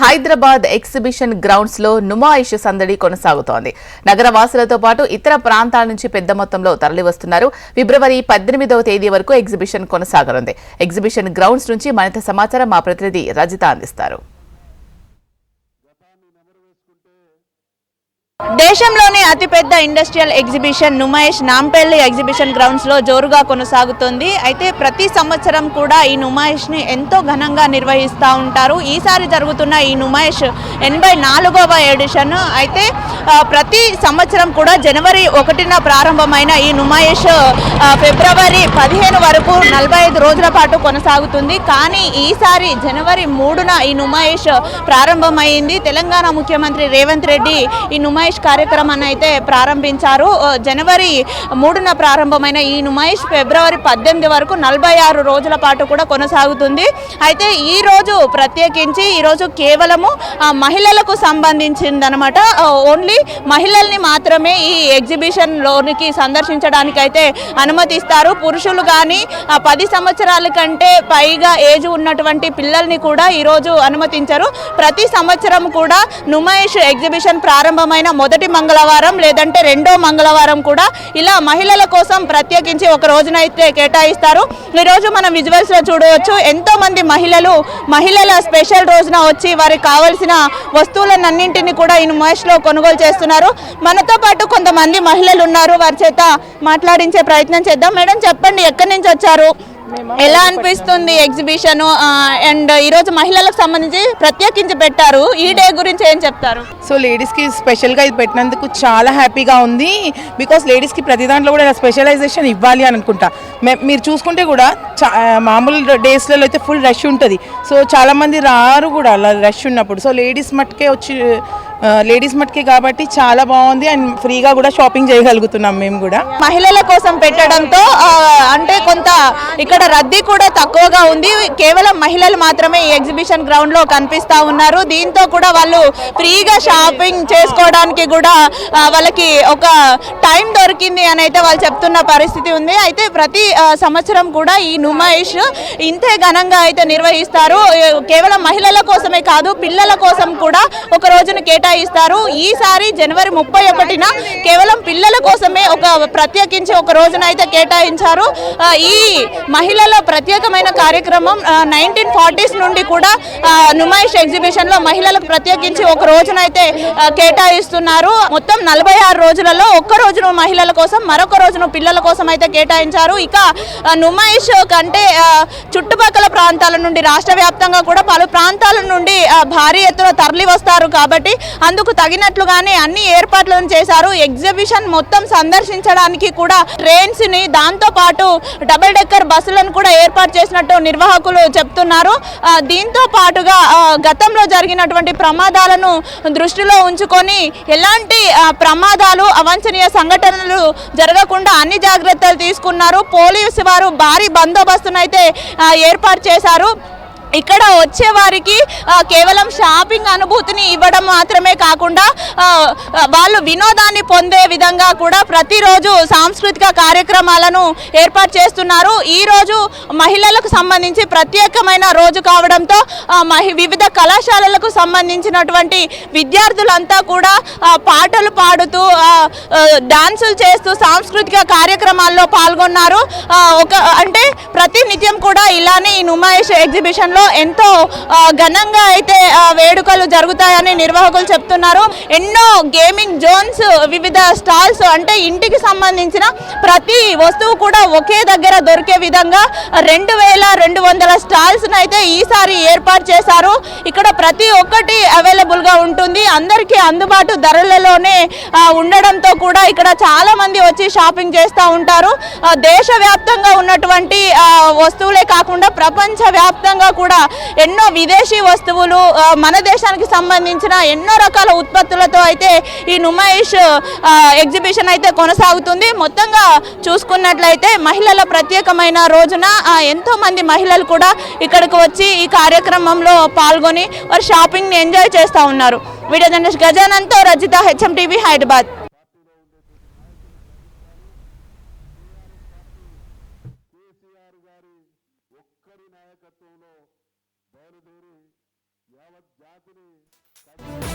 Hyderabad exhibition grounds లో నుమాయిష్ సందడి కొనసాగుతోంది. నగరవాసులతో పాటు ఇతర ప్రాంతాల నుంచి పెద్ద మొత్తంలో తరలివస్తున్నారు. ఫిబ్రవరి 18వ తేదీ వరకు ఎగ్జిబిషన్ కొనసాగనుంది. ఎగ్జిబిషన్ గ్రౌండ్స్ నుంచి మరింత సమాచారం మా ప్రతినిధి రజిత అందిస్తారు. దేశంలోని అతిపెద్ద industrial exhibition Numaish Nampally exhibition grounds లో జోరుగా కొనసాగుతుంది. అయితే ప్రతి సంవత్సరం కూడా ఈ నుమాయిష్ ని ఎంతో ఘనంగా నిర్వహిస్తూ ఉంటారు. ఈసారి జరుగుతున్న ఈ నుమాయిష్ 84వ ఎడిషన్. అయితే ప్రతి సంవత్సరం కూడా జనవరి 1న ప్రారంభమైన ఈ నుమాయిష్ ఫిబ్రవరి 15 వరకు 45 రోజుల పాటు కొనసాగుతుంది. కానీ ఈసారి జనవరి 3న ఈ నుమాయిష్ ప్రారంభమైంది. తెలంగాణ ముఖ్యమంత్రి రేవంత్ రెడ్డి ఈ నుమాయిష్ కార్యక్రమాన్ని అయితే ప్రారంభించారు. జనవరి 3న ప్రారంభమైన ఈ నుమాయిష్ ఫిబ్రవరి 18 వరకు 46 రోజుల పాటు కూడా కొనసాగుతుంది. అయితే ఈ రోజు ప్రత్యేకించి ఈరోజు కేవలము మహిళలకు సంబంధించిందనమాట. ఓన్లీ మహిళల్ని మాత్రమే ఈ ఎగ్జిబిషన్ లోనికి సందర్శించడానికి అయితే అనుమతిస్తారు. పురుషులు కానీ 10 సంవత్సరాల కంటే పైగా ఏజ్ ఉన్నటువంటి పిల్లల్ని కూడా ఈరోజు అనుమతించరు. ప్రతి సంవత్సరం కూడా నుమాయిష్ ఎగ్జిబిషన్ ప్రారంభమైన మొదటి మంగళవారం లేదంటే రెండో మంగళవారం కూడా ఇలా మహిళల కోసం ప్రత్యేకించి ఒక రోజునైతే కేటాయిస్తారు. ఈరోజు మనం విజువల్స్ లో చూడవచ్చు, ఎంతో మంది మహిళల స్పెషల్ రోజున వచ్చి వారికి కావాల్సిన వస్తువులన్నింటినీ కూడా ఈ నుమాయిష్ లో కొనుగోలు చేస్తున్నారు. మనతో పాటు కొంతమంది మహిళలు ఉన్నారు, వారి చేత మాట్లాడించే ప్రయత్నం చేద్దాం. మేడం చెప్పండి, ఎక్కడి నుంచి వచ్చారు, ఎలా అనిపిస్తుంది ఎగ్జిబిషన్, అండ్ ఈరోజు మహిళలకు సంబంధించి ప్రత్యేకించి పెట్టారు, ఈ డే గురించి ఏం చెప్తారు? సో లేడీస్కి స్పెషల్గా ఇది పెట్టినందుకు చాలా హ్యాపీగా ఉంది. బికాస్ లేడీస్కి ప్రతి దాంట్లో కూడా స్పెషలైజేషన్ ఇవ్వాలి అని అనుకుంటా. మీరు చూసుకుంటే కూడా మామూలు డేస్లలో అయితే ఫుల్ రష్ ఉంటుంది. సో చాలామంది రారు కూడా అలా రష్ ఉన్నప్పుడు. సో లేడీస్ మట్టుకే కాబట్టి చాలా బాగుంది. అండ్ ఫ్రీగా కూడా షాపింగ్ చేయగలుగుతున్నాం మేము కూడా. మహిళల కోసం పెట్టడంతో అంటే కొంత ఇక్కడ రద్దీ కూడా తక్కువగా ఉంది. కేవలం మహిళలు మాత్రమే ఈ ఎగ్జిబిషన్ గ్రౌండ్ లో కనిపిస్తా ఉన్నారు. దీంతో కూడా వాళ్ళు ఫ్రీగా షాపింగ్ చేసుకోవడానికి కూడా వాళ్ళకి ఒక టైం దొరికింది అని అయితే వాళ్ళు చెప్తున్న పరిస్థితి ఉంది. అయితే ప్రతి సంవత్సరం కూడా ఈ నుమాయిష్ ఇంతే ఘనంగా అయితే నిర్వహిస్తారు. కేవలం మహిళల కోసమే కాదు, పిల్లల కోసం కూడా ఒక రోజును కేటాయిస్తారు. ఈసారి జనవరి 31న కేవలం పిల్లల కోసమే ప్రత్యేకించి ఒక రోజునైతే కేటాయించారు. ఈ మహిళల ప్రత్యేకమైన కార్యక్రమం 1940s నుండి కూడా నుమాయిష్ ఎగ్జిబిషన్ లో మహిళలకు ప్రత్యేకించి ఒక రోజునైతే కేటాయిస్తున్నారు. మొత్తం 46 రోజులలో ఒక్క రోజును మహిళల కోసం, మరొక రోజును పిల్లల కోసం అయితే కేటాయించారు. ఇక నుమాయిష్ కంటే చుట్టుపక్కల ప్రాంతాల నుండి, రాష్ట్ర వ్యాప్తంగా కూడా పలు ప్రాంతాల నుండి భారీ ఎత్తున తరలి వస్తారు. కాబట్టి అందుకు తగినట్లుగానే అన్ని ఏర్పాట్లను చేశారు. ఎగ్జిబిషన్ మొత్తం సందర్శించడానికి కూడా ట్రైన్స్ ని, దాంతో పాటు డబుల్ డెక్కర్ బస్సులను కూడా ఏర్పాటు చేసినట్టు నిర్వాహకులు చెప్తున్నారు. దీంతో పాటుగా గతంలో జరిగినటువంటి ప్రమాదాలను దృష్టిలో ఉంచుకొని ఎలాంటి ప్రమాదాలు, అవాంఛనీయ సంఘటనలు జరగకుండా అన్ని జాగ్రత్తలు తీసుకున్నారు. పోలీసు వారు భారీ బందోబస్తునైతే ఏర్పాటు చేశారు. ఇక్కడ వచ్చే వారికి కేవలం షాపింగ్ అనుభూతిని ఇవ్వడం మాత్రమే కాకుండా వాళ్ళు వినోదాన్ని పొందే విధంగా కూడా ప్రతిరోజు సాంస్కృతిక కార్యక్రమాలను ఏర్పాటు చేస్తున్నారు. ఈరోజు మహిళలకు సంబంధించి ప్రత్యేకమైన రోజు కావడంతో వివిధ కళాశాలలకు సంబంధించినటువంటి విద్యార్థులంతా కూడా పాటలు పాడుతూ, డాన్సులు చేస్తూ సాంస్కృతిక కార్యక్రమాల్లో పాల్గొన్నారు. అంటే ప్రతి నిత్యం కూడా ఇలానే ఈ నుమాయిష్ ఎగ్జిబిషన్ ఎంతో ఘనంగా అయితే వేడుకలు జరుగుతాయని నిర్వాహకులు చెప్తున్నారు. ఎన్నో గేమింగ్ జోన్స్, వివిధ స్టాల్స్, అంటే ఇంటికి సంబంధించిన ప్రతి వస్తువు కూడా ఒకే దగ్గర దొరికే విధంగా 2200 స్టాల్స్ అయితే ఈసారి ఏర్పాటు చేశారు. ఇక్కడ ప్రతి ఒక్కటి అవైలబుల్ గా ఉంటుంది, అందరికీ అందుబాటు ధరలలోనే ఉండడంతో కూడా ఇక్కడ చాలా మంది వచ్చి షాపింగ్ చేస్తూ ఉంటారు. దేశవ్యాప్తంగా ఉన్నటువంటి వస్తువులే కాకుండా ప్రపంచ వ్యాప్తంగా కూడా ఎన్నో విదేశీ వస్తువులు, మన దేశానికి సంబంధించిన ఎన్నో రకాల ఉత్పత్తులతో అయితే ఈ నుమాయిష్ ఎగ్జిబిషన్ అయితే కొనసాగుతుంది. మొత్తంగా చూసుకున్నట్లయితే మహిళల ప్రత్యేకమైన రోజున ఎంతో మంది మహిళలు కూడా ఇక్కడికి వచ్చి ఈ కార్యక్రమంలో పాల్గొని వారు షాపింగ్ ని ఎంజాయ్ చేస్తూ ఉన్నారు. వీడియో జర్నలిస్ట్ గజానంతో రజిత, హెచ్ఎం టీవీ, హైదరాబాద్. ఒక్కరి నాయకత్వంలో బయలుదేరి యావత్ జాతిని చేయండి.